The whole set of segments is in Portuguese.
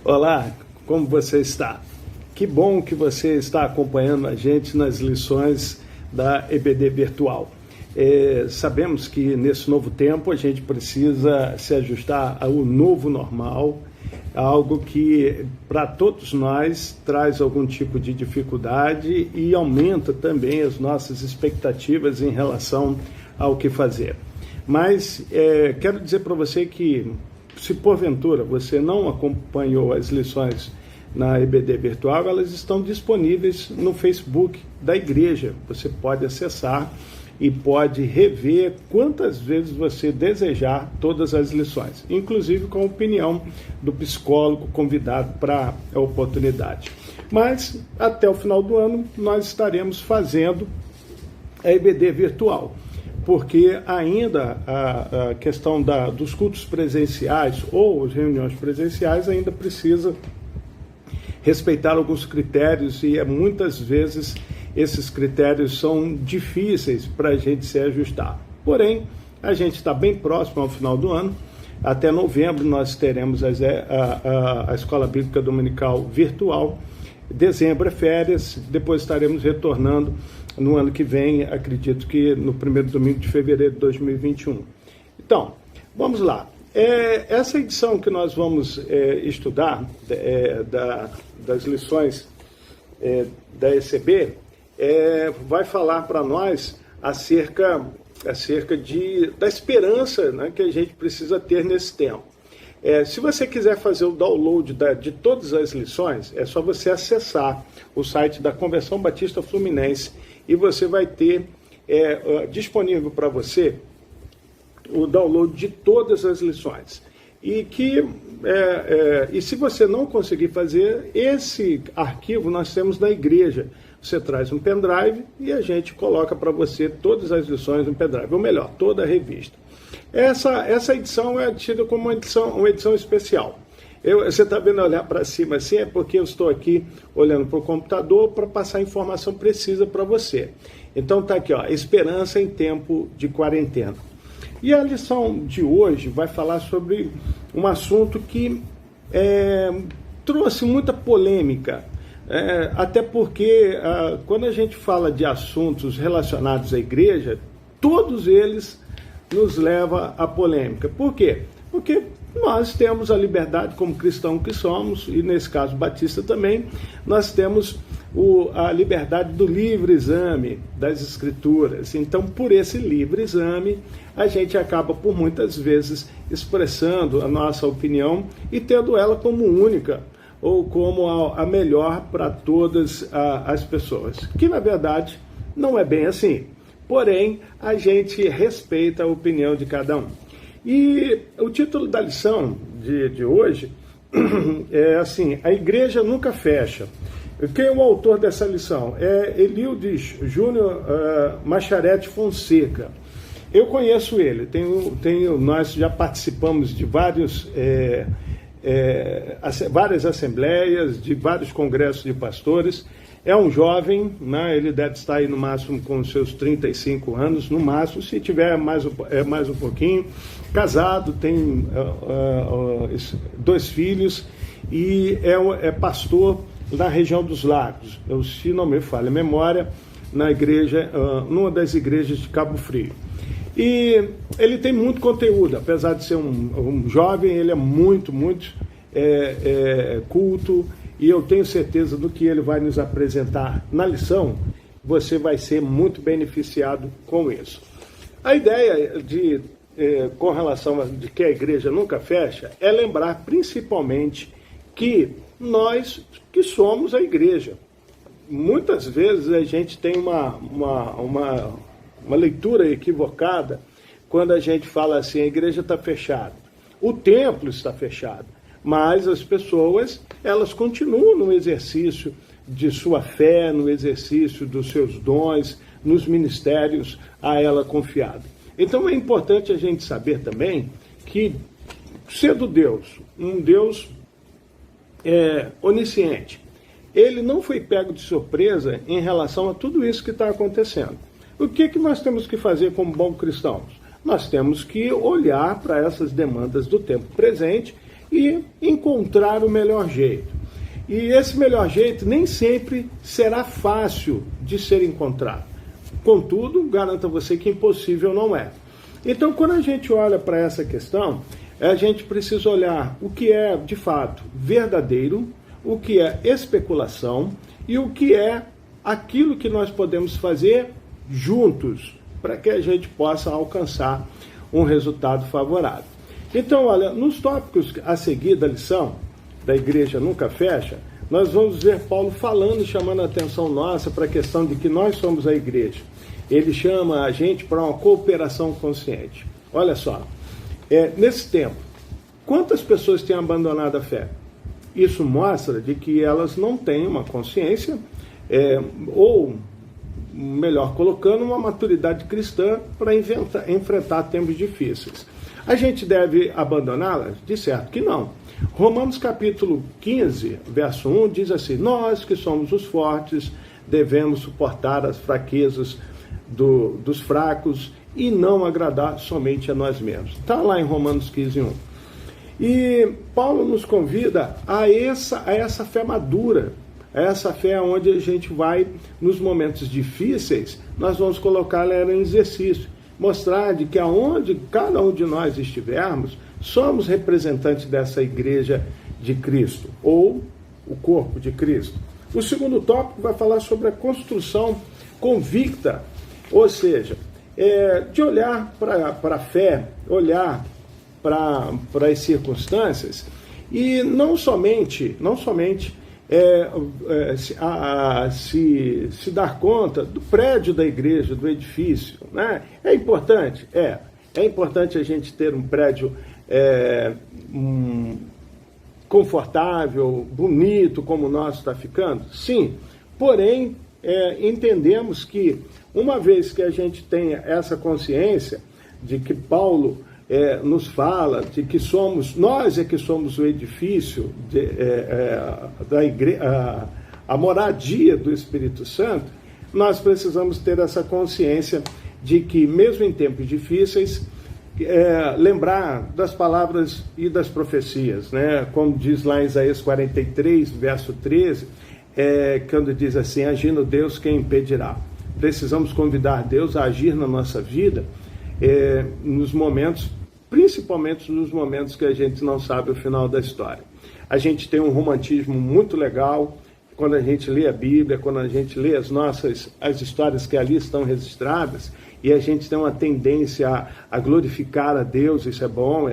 Olá, como você está? Que bom que você está acompanhando a gente nas lições da EBD Virtual. Sabemos que nesse novo tempo a gente precisa se ajustar ao novo normal, algo que para todos nós traz algum tipo de dificuldade e aumenta também as nossas expectativas em relação ao que fazer. Mas quero dizer para você que, se porventura você não acompanhou as lições na EBD Virtual, elas estão disponíveis no Facebook da igreja. Você pode acessar e pode rever quantas vezes você desejar todas as lições, inclusive com a opinião do psicólogo convidado para a oportunidade. Mas até o final do ano nós estaremos fazendo a EBD Virtual, porque ainda a questão dos cultos presenciais ou as reuniões presenciais ainda precisa respeitar alguns critérios e muitas vezes esses critérios são difíceis para a gente se ajustar. Porém, a gente está bem próximo ao final do ano. Até novembro nós teremos a Escola Bíblica Dominical virtual. Dezembro é férias, depois estaremos retornando no ano que vem, acredito que no primeiro domingo de fevereiro de 2021. Então, vamos lá. Essa edição que nós vamos estudar das lições da ECB vai falar para nós acerca da esperança, né, que a gente precisa ter nesse tempo. Se você quiser fazer o download de todas as lições, é só você acessar o site da Convenção Batista Fluminense e você vai ter disponível para você o download de todas as lições. E se você não conseguir fazer, esse arquivo nós temos na igreja. Você traz um pendrive e a gente coloca para você todas as lições no pendrive, ou melhor, toda a revista. Essa edição é tida como uma edição especial. Você está vendo olhar para cima assim, é porque eu estou aqui olhando para o computador para passar informação precisa para você. Então está aqui, ó, esperança em tempo de quarentena. E a lição de hoje vai falar sobre um assunto que trouxe muita polêmica. Até porque quando a gente fala de assuntos relacionados à igreja, todos eles nos levam à polêmica. Por quê? Porque nós temos a liberdade como cristão que somos, e nesse caso batista também, nós temos a liberdade do livre exame das escrituras. Então, por esse livre exame, a gente acaba por muitas vezes expressando a nossa opinião e tendo ela como única, ou como a melhor para todas as pessoas, que na verdade não é bem assim. Porém, a gente respeita a opinião de cada um. E o título da lição de hoje é assim: a igreja nunca fecha. Quem é o autor dessa lição? É Eliudes Júnior Macharete Fonseca. Eu conheço ele, nós já participamos de várias assembleias, de vários congressos de pastores. É um jovem, né? Ele deve estar aí no máximo com os seus 35 anos, no máximo, se tiver mais um pouquinho. Casado, tem 2 filhos e é pastor na região dos Lagos, se não me falha a memória, na igreja, numa das igrejas de Cabo Frio. E ele tem muito conteúdo, apesar de ser um jovem, ele é muito culto, e eu tenho certeza do que ele vai nos apresentar na lição, você vai ser muito beneficiado com isso. A ideia com relação a que a igreja nunca fecha é lembrar principalmente que nós que somos a igreja. Muitas vezes a gente tem uma leitura equivocada quando a gente fala assim: a igreja está fechada, o templo está fechado, mas as pessoas, elas continuam no exercício de sua fé, no exercício dos seus dons, nos ministérios a ela confiado. Então é importante a gente saber também que, sendo Deus, um Deus onisciente, ele não foi pego de surpresa em relação a tudo isso que está acontecendo. O que nós temos que fazer como bons cristãos? Nós temos que olhar para essas demandas do tempo presente e encontrar o melhor jeito. E esse melhor jeito nem sempre será fácil de ser encontrado. Contudo, garanto a você que impossível não é. Então, quando a gente olha para essa questão, a gente precisa olhar o que é, de fato, verdadeiro, o que é especulação e o que é aquilo que nós podemos fazer juntos para que a gente possa alcançar um resultado favorável. Então, olha, nos tópicos a seguir da lição, da Igreja Nunca Fecha, nós vamos ver Paulo falando e chamando a atenção nossa para a questão de que nós somos a igreja. Ele chama a gente para uma cooperação consciente. Olha só, nesse tempo, quantas pessoas têm abandonado a fé? Isso mostra de que elas não têm uma consciência, ou, melhor colocando, uma maturidade cristã para enfrentar tempos difíceis. A gente deve abandoná-las? De certo que não. Romanos capítulo 15, verso 1, diz assim: nós que somos os fortes devemos suportar as fraquezas dos fracos e não agradar somente a nós mesmos. Está lá em Romanos 15, 1. E Paulo nos convida a essa fé madura, a essa fé onde a gente vai, nos momentos difíceis, nós vamos colocar ela em exercício. Mostrar de que aonde cada um de nós estivermos, somos representantes dessa igreja de Cristo, ou o corpo de Cristo. O segundo tópico vai falar sobre a construção convicta, ou seja, de olhar para a fé, olhar para as circunstâncias, e não somente se dar conta do prédio da igreja, do edifício, né? É importante? É importante a gente ter um prédio confortável, bonito, como o nosso está ficando? Sim, porém, entendemos que, uma vez que a gente tenha essa consciência de que Paulo nos fala de que nós que somos o edifício da igreja, a moradia do Espírito Santo, nós precisamos ter essa consciência de que, mesmo em tempos difíceis, lembrar das palavras e das profecias, né? Como diz lá em Isaías 43, verso 13, quando diz assim: agindo Deus, quem impedirá? Precisamos convidar Deus a agir na nossa vida nos momentos, principalmente nos momentos que a gente não sabe o final da história. A gente tem um romantismo muito legal quando a gente lê a Bíblia, quando a gente lê as histórias que ali estão registradas, e a gente tem uma tendência a glorificar a Deus. Isso é bom,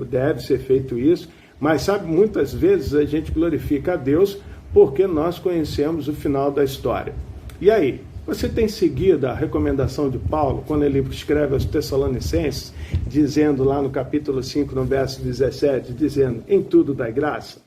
deve ser feito isso, mas sabe, muitas vezes a gente glorifica a Deus porque nós conhecemos o final da história. E aí? Você tem seguido a recomendação de Paulo, quando ele escreve aos Tessalonicenses, dizendo lá no capítulo 5, no verso 17, dizendo: em tudo dai graça?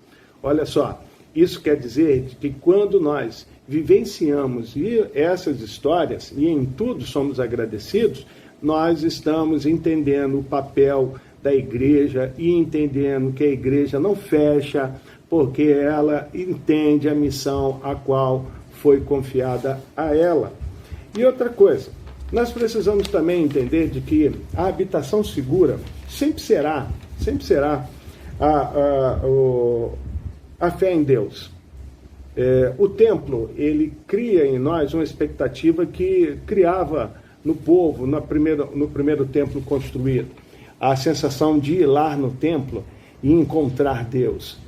Olha só, isso quer dizer que quando nós vivenciamos essas histórias e em tudo somos agradecidos, nós estamos entendendo o papel da igreja e entendendo que a igreja não fecha porque ela entende a missão a qual foi confiada a ela. E outra coisa, nós precisamos também entender de que a habitação segura sempre será a fé em Deus. O templo, ele cria em nós uma expectativa que criava no povo, no primeiro templo construído, a sensação de ir lá no templo e encontrar Deus.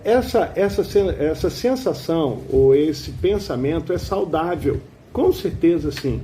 Essa sensação ou esse pensamento é saudável, com certeza sim.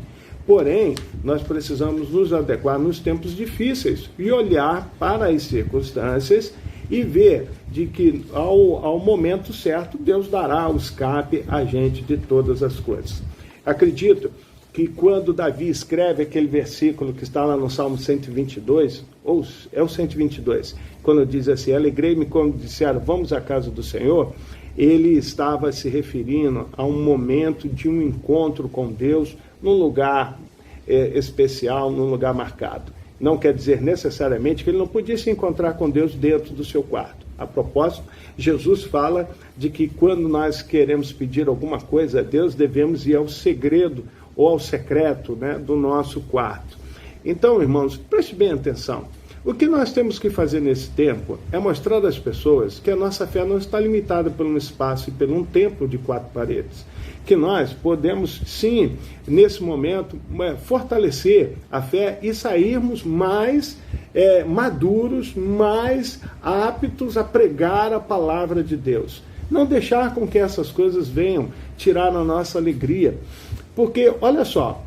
Porém, nós precisamos nos adequar nos tempos difíceis e olhar para as circunstâncias e ver de que ao momento certo Deus dará o escape a gente de todas as coisas. Acredito que quando Davi escreve aquele versículo que está lá no Salmo 122, ou é o 122, quando diz assim: alegrei-me quando disseram vamos à casa do Senhor, ele estava se referindo a um momento de um encontro com Deus num lugar especial, num lugar marcado. Não quer dizer necessariamente que ele não podia se encontrar com Deus dentro do seu quarto. A propósito, Jesus fala de que quando nós queremos pedir alguma coisa a Deus, devemos ir ao segredo ou ao secreto, né, do nosso quarto. Então, irmãos, preste bem atenção. O que nós temos que fazer nesse tempo é mostrar às pessoas que a nossa fé não está limitada por um espaço e por um templo de 4 paredes. Que nós podemos, sim, nesse momento, fortalecer a fé e sairmos mais maduros, mais aptos a pregar a palavra de Deus. Não deixar com que essas coisas venham tirar a nossa alegria. Porque, olha só,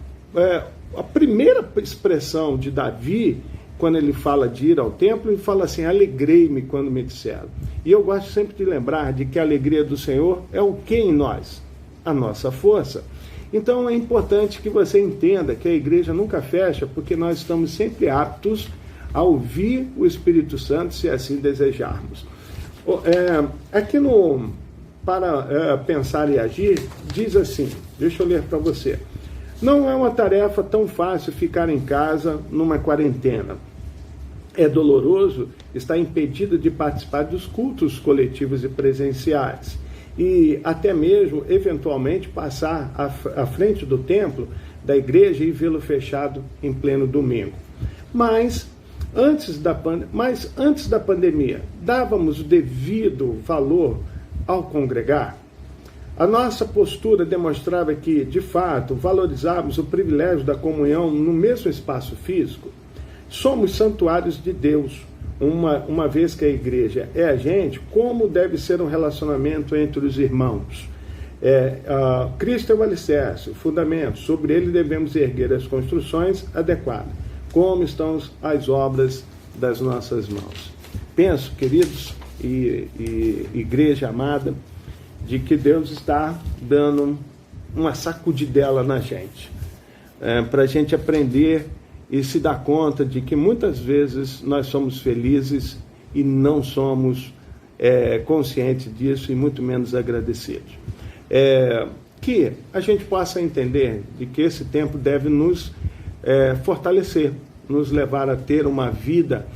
a primeira expressão de Davi, quando ele fala de ir ao templo, ele fala assim: alegrei-me quando me disseram. E eu gosto sempre de lembrar de que a alegria do Senhor é o que em nós? A nossa força. Então é importante que você entenda que a igreja nunca fecha, porque nós estamos sempre aptos a ouvir o Espírito Santo, se assim desejarmos. Aqui no Para Pensar e Agir, diz assim, deixa eu ler para você: não é uma tarefa tão fácil ficar em casa numa quarentena. É doloroso estar impedido de participar dos cultos coletivos e presenciais, e até mesmo, eventualmente, passar à frente do templo da igreja e vê-lo fechado em pleno domingo. Mas antes da pandemia, dávamos o devido valor ao congregar? A nossa postura demonstrava que, de fato, valorizávamos o privilégio da comunhão no mesmo espaço físico? Somos santuários de Deus. Uma vez que a igreja é a gente, como deve ser um relacionamento entre os irmãos? Cristo é o alicerce, o fundamento. Sobre ele devemos erguer as construções adequadas. Como estão as obras das nossas mãos? Penso, queridos e igreja amada, de que Deus está dando uma sacudidela na gente, para a gente aprender e se dar conta de que muitas vezes nós somos felizes e não somos conscientes disso, e muito menos agradecidos. Que a gente possa entender de que esse tempo deve nos fortalecer, nos levar a ter uma vida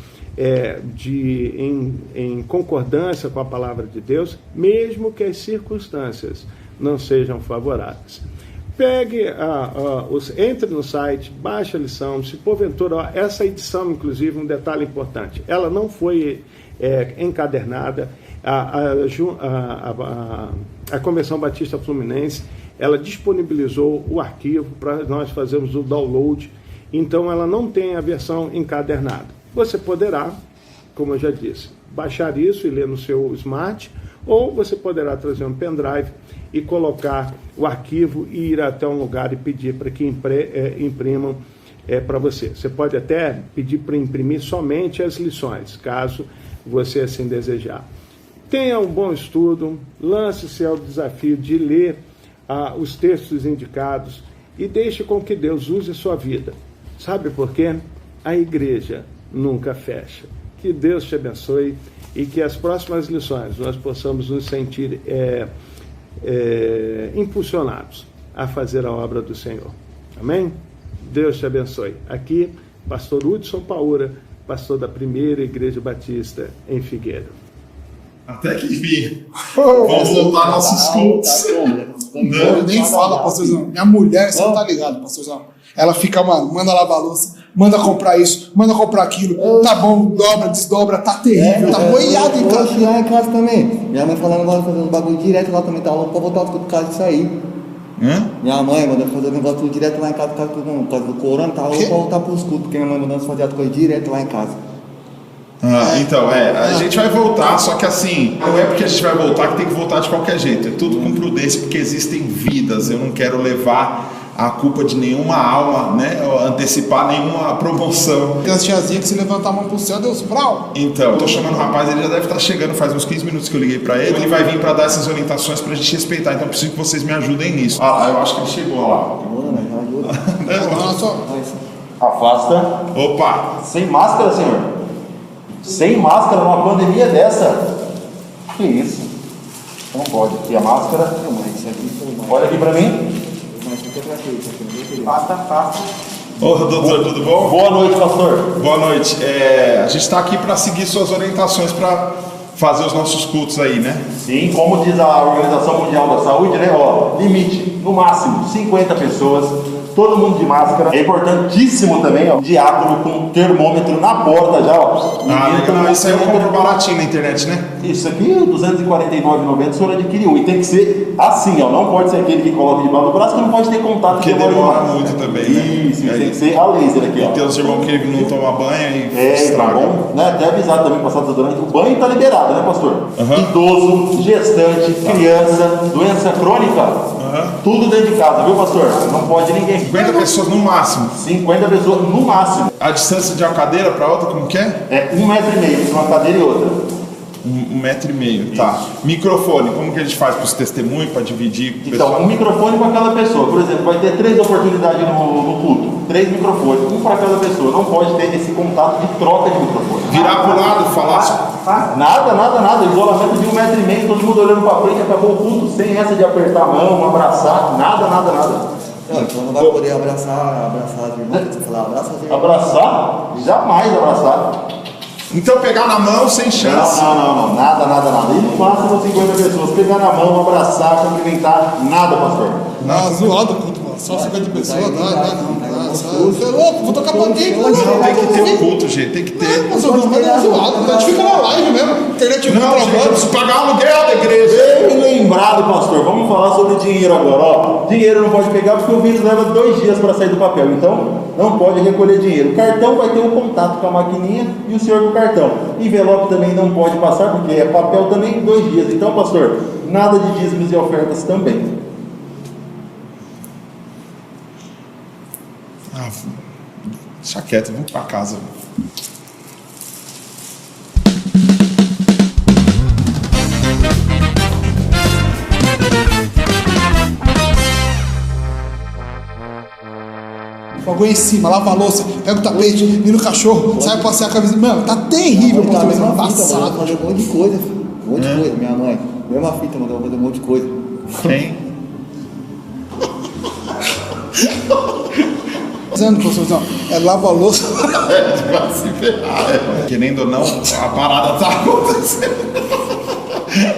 em concordância com a palavra de Deus, mesmo que as circunstâncias não sejam favoráveis. Entre no site, baixe a lição, se porventura, essa edição, inclusive, um detalhe importante, ela não foi encadernada. A Convenção Batista Fluminense, ela disponibilizou o arquivo para nós fazermos o download, então ela não tem a versão encadernada. Você poderá, como eu já disse, baixar isso e ler no seu smart, ou você poderá trazer um pendrive e colocar o arquivo e ir até um lugar e pedir para que imprimam para você. Você pode até pedir para imprimir somente as lições, caso você assim desejar. Tenha um bom estudo, lance-se ao desafio de ler os textos indicados e deixe com que Deus use sua vida. Sabe por quê? A igreja nunca fecha. Que Deus te abençoe e que as próximas lições nós possamos nos sentir impulsionados a fazer a obra do Senhor. Amém? Deus te abençoe. Aqui, pastor Hudson Paura, pastor da Primeira Igreja Batista em Figueira. Até que enfim. Vamos voltar nossos cultos. Não, nem fala, pastorzão. Minha mulher, você não tá ligado, pastorzão. Ela fica, mano, manda lavar a louça, manda comprar isso, manda comprar aquilo. Tá bom, dobra, desdobra, tá terrível, tá boiado em casa. Lá em casa também. Minha mãe falando, vai fazer um bagulho direto lá também, tá louco pra voltar tudo por causa disso aí. Minha mãe mandando fazer um negócio tudo direto lá em casa por causa do corona, tá louco pra voltar pros cultos, porque minha mãe mandando fazer as coisas direto lá em casa. Então, a gente vai voltar, só que assim, não é porque a gente vai voltar que tem que voltar de qualquer jeito, é tudo com prudência, porque existem vidas, eu não quero levar a culpa de nenhuma alma, né, antecipar nenhuma promoção. Tem as tiazinhas que se levantar a mão pro céu, Deus, brau. Então, eu tô chamando o rapaz, ele já deve estar chegando, faz uns 15 minutos que eu liguei pra ele vai vir pra dar essas orientações pra gente respeitar, então eu preciso que vocês me ajudem nisso. Eu acho que ele chegou lá. Afasta. Opa! Sem máscara, senhor? Sem máscara numa pandemia dessa? Que isso? Não pode. E a máscara? Olha aqui pra mim. Afasta. Ô, doutor, tudo bom? Boa noite, pastor. Boa noite. A gente está aqui para seguir suas orientações para fazer os nossos cultos aí, né? Sim, como diz a Organização Mundial da Saúde, né? Ó, limite, no máximo, 50 pessoas, todo mundo de máscara. É importantíssimo também, ó, diácono com termômetro na porta já, ó. Legal. Isso aí eu compro baratinho na internet, né? Isso aqui, R$ 249,90, o senhor adquiriu. E tem que ser assim, ó. Não pode ser aquele que coloca debaixo do braço, que não pode ter contato. Porque demora muito também, né? Isso, tem que ser a laser aqui, ó. E tem os irmãos que não tomam banho e Tá bom, né? Até avisar também, passar desodorante. O banho tá liberado, né, pastor? Idoso, gestante, criança, doença crônica, tudo dentro de casa, viu, pastor? Não pode ninguém. 50 pessoas no máximo. 50 pessoas no máximo. A distância de uma cadeira para outra, como que é? É 1,5 metro entre uma cadeira e outra. 1,5 metro, tá. Microfone, como que a gente faz para os testemunhos, para dividir? Então, um microfone para cada pessoa. Por exemplo, vai ter 3 oportunidades no culto. 3 microfones, um para cada pessoa. Não pode ter esse contato de troca de microfone. Virar para o lado, falar. Nada. Isolamento de 1,5 metro, todo mundo olhando para frente, acabou o culto. Sem essa de apertar a mão, abraçar, nada. Não, então não vai poder abraçar as irmãs. Você falar, abraça as irmãs. Abraçar? Jamais abraçar. Então pegar na mão sem chance. Não, nada. E no máximo 50 pessoas. Pegar na mão, abraçar, cumprimentar, nada, pastor. Zoado o culto, mano. Só 50 pessoas, não. Você é louco, vou tocar pra quem? Não, tem que ter culto, gente, tem que ter. Mas é zoado, a gente fica na live mesmo. Internet Não, gente, eu preciso pagar o aluguel da igreja. Bem lembrado, pastor. Vamos falar sobre dinheiro agora. Ó, dinheiro não pode pegar porque o vírus leva 2 dias para sair do papel. Então, não pode recolher dinheiro. O cartão vai ter um contato com a maquininha e o senhor com o cartão. Envelope também não pode passar porque é papel também 2 dias. Então, pastor, nada de dízimos e ofertas também. Deixa quieto, vamos para casa. Fogou em cima, lava a louça, pega o tapete, vira o cachorro, sai passear com a vizinha. Mano, tá terrível, pastor. Passado. Fazer um monte de coisa, filho. Um monte de coisa, minha mãe. Mesma fita, mandou fazer um monte de coisa. Quem? Pastorzão, é lava a louça. Vai se ferrar. Querendo ou não, a parada tá acontecendo.